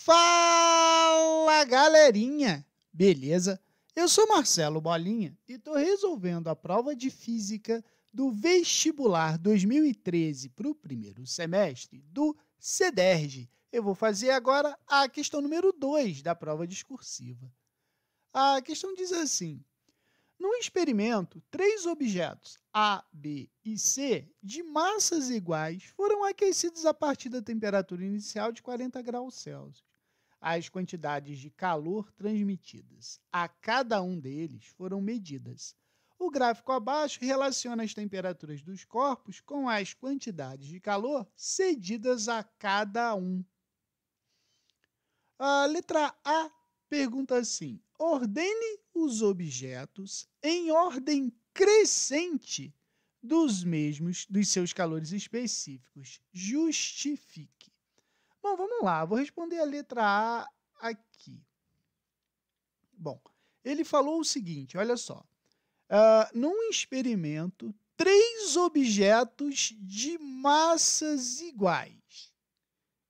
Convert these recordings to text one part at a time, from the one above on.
Fala, galerinha! Beleza? Eu sou Marcelo Bolinha e estou resolvendo a prova de Física do Vestibular 2013 para o primeiro semestre do CEDERJ. Eu vou fazer agora a questão número 2 da prova discursiva. A questão diz assim: num experimento, 3 objetos, A, B e C, de massas iguais, foram aquecidos a partir da temperatura inicial de 40 graus Celsius. As quantidades de calor transmitidas a cada um deles foram medidas. O gráfico abaixo relaciona as temperaturas dos corpos com as quantidades de calor cedidas a cada um. A letra A pergunta assim: ordene os objetos em ordem crescente dos seus calores específicos. Justifique. Bom, vamos lá, vou responder a letra A aqui. Bom, ele falou o seguinte, olha só. Num experimento, 3 objetos de massas iguais.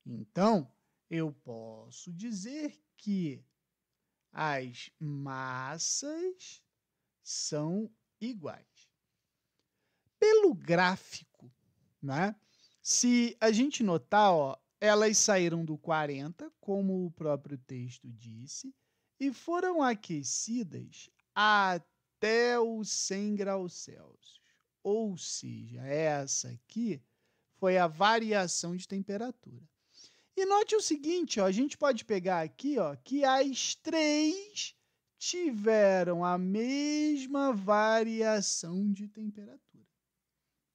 Então, eu posso dizer que as massas são iguais. Pelo gráfico, né? Se a gente notar, ó, elas saíram do 40, como o próprio texto disse, e foram aquecidas até os 100 graus Celsius. Ou seja, essa aqui foi a variação de temperatura. E note o seguinte, ó, a gente pode pegar aqui, ó, que as 3 tiveram a mesma variação de temperatura.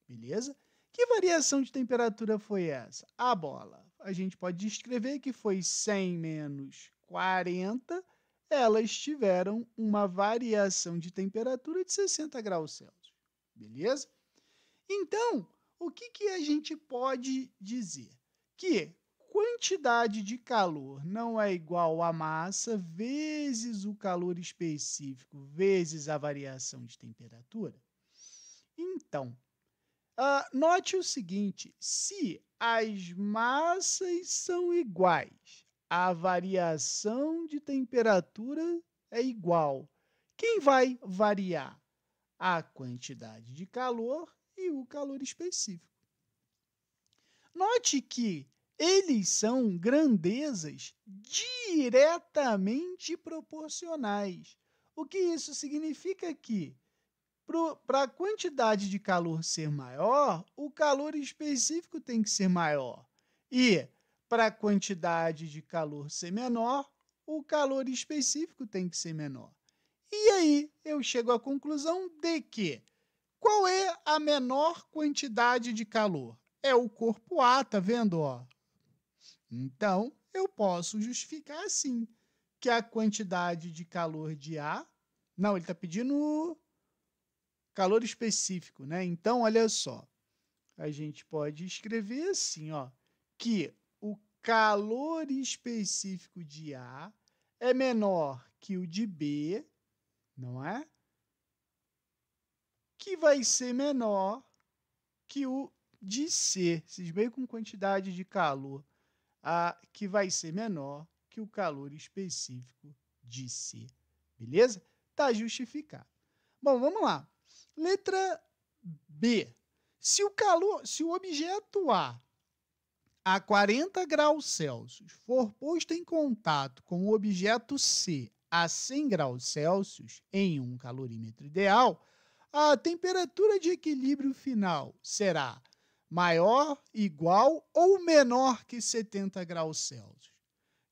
Beleza? Que variação de temperatura foi essa? A bola. A gente pode descrever que foi 100 menos 40, elas tiveram uma variação de temperatura de 60 graus Celsius. Beleza? Então, o que a gente pode dizer? Que quantidade de calor não é igual a massa vezes o calor específico vezes a variação de temperatura? Então, note o seguinte, se as massas são iguais, a variação de temperatura é igual. Quem vai variar? A quantidade de calor e o calor específico. Note que eles são grandezas diretamente proporcionais. O que isso significa? Que para a quantidade de calor ser maior, o calor específico tem que ser maior. E para a quantidade de calor ser menor, o calor específico tem que ser menor. E aí eu chego à conclusão de que qual é a menor quantidade de calor? É o corpo A, tá vendo? Ó? Então, eu posso justificar assim, que a quantidade de calor de A... Não, ele está pedindo calor específico, né? Então, olha só, a gente pode escrever assim, ó, que o calor específico de A é menor que o de B, não é? Que vai ser menor que o de C, vocês veem com quantidade de calor, que vai ser menor que o calor específico de C, beleza? Tá justificado. Bom, vamos lá. Letra B. Se o objeto a 40 graus Celsius for posto em contato com o objeto C a 100 graus Celsius em um calorímetro ideal, a temperatura de equilíbrio final será maior, igual ou menor que 70 graus Celsius.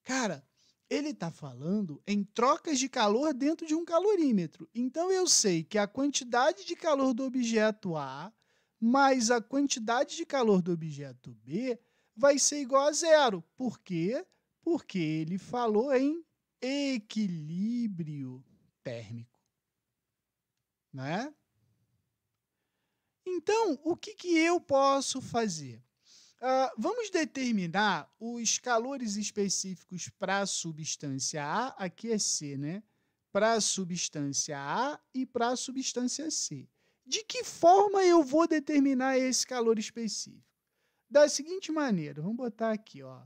Cara, ele está falando em trocas de calor dentro de um calorímetro. Então, eu sei que a quantidade de calor do objeto A mais a quantidade de calor do objeto B vai ser igual a zero. Por quê? Porque ele falou em equilíbrio térmico. Né? Então, o que eu posso fazer? Vamos determinar os calores específicos para a substância A, aqui é C, né? Para a substância A e para a substância C. De que forma eu vou determinar esse calor específico? Da seguinte maneira, vamos botar aqui, ó.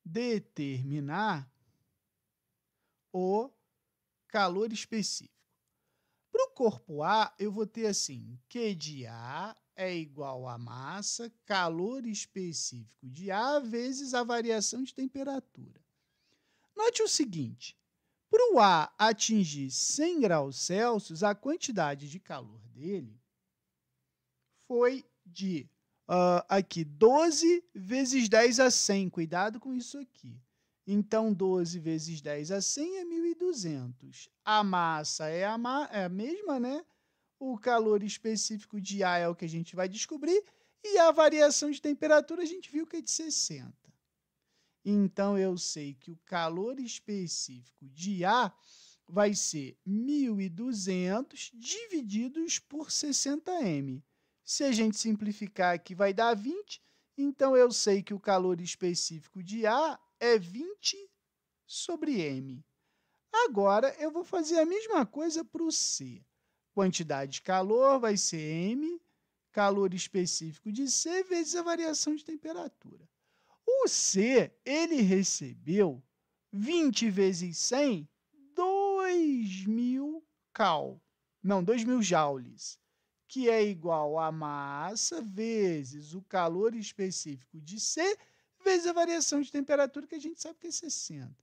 determinar o calor específico. Para o corpo A, eu vou ter assim, Q de A é igual a massa, calor específico de A, vezes a variação de temperatura. Note o seguinte, para o A atingir 100 graus Celsius, a quantidade de calor dele foi de, aqui, 12 vezes 10 a 100. Cuidado com isso aqui. Então, 12 vezes 10 a 100 é 1.200. A massa é a mesma, né? O calor específico de A é o que a gente vai descobrir. E a variação de temperatura a gente viu que é de 60. Então, eu sei que o calor específico de A vai ser 1.200 divididos por 60M. Se a gente simplificar aqui, vai dar 20. Então, eu sei que o calor específico de A é 20 sobre M. Agora, eu vou fazer a mesma coisa para o C. Quantidade de calor vai ser M, calor específico de C, vezes a variação de temperatura. O C, ele recebeu 20 vezes 100, 2.000 joules, que é igual a massa vezes o calor específico de C, vezes a variação de temperatura, que a gente sabe que é 60.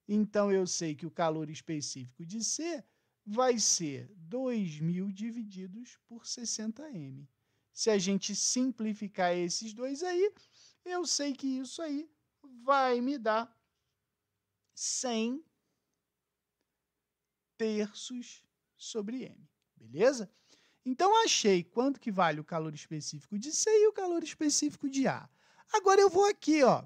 Então, eu sei que o calor específico de C vai ser 2.000 divididos por 60M. Se a gente simplificar esses dois aí, eu sei que isso aí vai me dar 100 terços sobre M, beleza? Então, achei quanto que vale o calor específico de C e o calor específico de A. Agora, eu vou aqui, ó.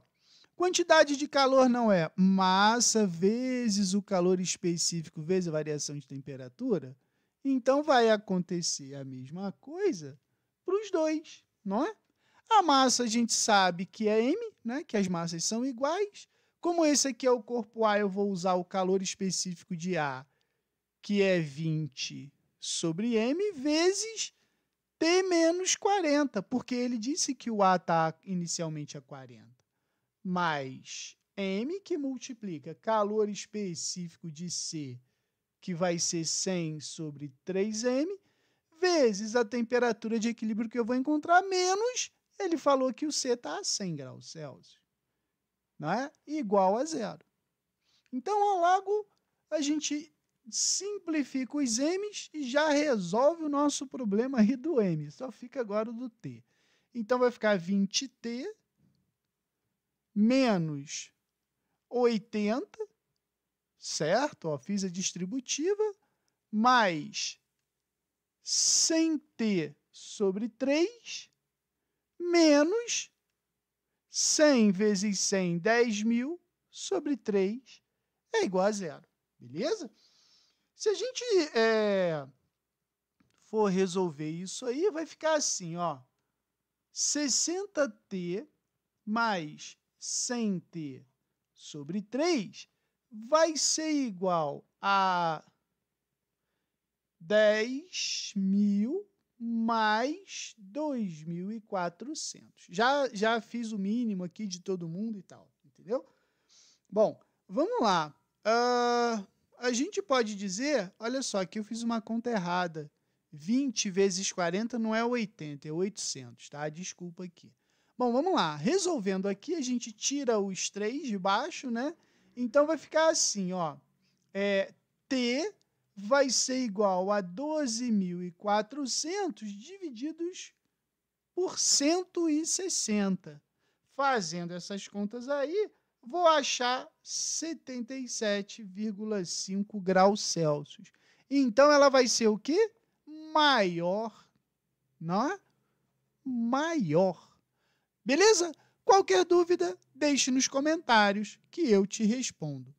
Quantidade de calor não é massa vezes o calor específico vezes a variação de temperatura? Então, vai acontecer a mesma coisa para os dois, não é? A massa a gente sabe que é M, né? Que as massas são iguais. Como esse aqui é o corpo A, eu vou usar o calor específico de A, que é 20 sobre M, vezes T menos 40, porque ele disse que o A está inicialmente a 40. Mais M, que multiplica calor específico de C, que vai ser 100 sobre 3M, vezes a temperatura de equilíbrio que eu vou encontrar, menos, ele falou que o C está a 100 graus Celsius, não é? Igual a zero. Então, logo, a gente simplifica os M's e já resolve o nosso problema aí do M. Só fica agora o do T. Então, vai ficar 20T menos 80, certo? Ó, fiz a distributiva, mais 100T sobre 3, menos 100 vezes 100, 10.000 sobre 3 é igual a zero, beleza? Se a gente for resolver isso aí, vai ficar assim, ó, 60T mais 100T sobre 3 vai ser igual a 10.000 mais 2.400. Já fiz o mínimo aqui de todo mundo e tal, entendeu? Bom, vamos lá. A gente pode dizer, olha só, aqui eu fiz uma conta errada. 20 vezes 40 não é 80, é 800, tá? Desculpa aqui. Bom, vamos lá. Resolvendo aqui, a gente tira os 3 de baixo, né? Então, vai ficar assim, ó. T vai ser igual a 12.400 divididos por 160. Fazendo essas contas aí, vou achar 77,5 graus Celsius. Então, ela vai ser o quê? Maior, não é? Maior. Beleza? Qualquer dúvida, deixe nos comentários que eu te respondo.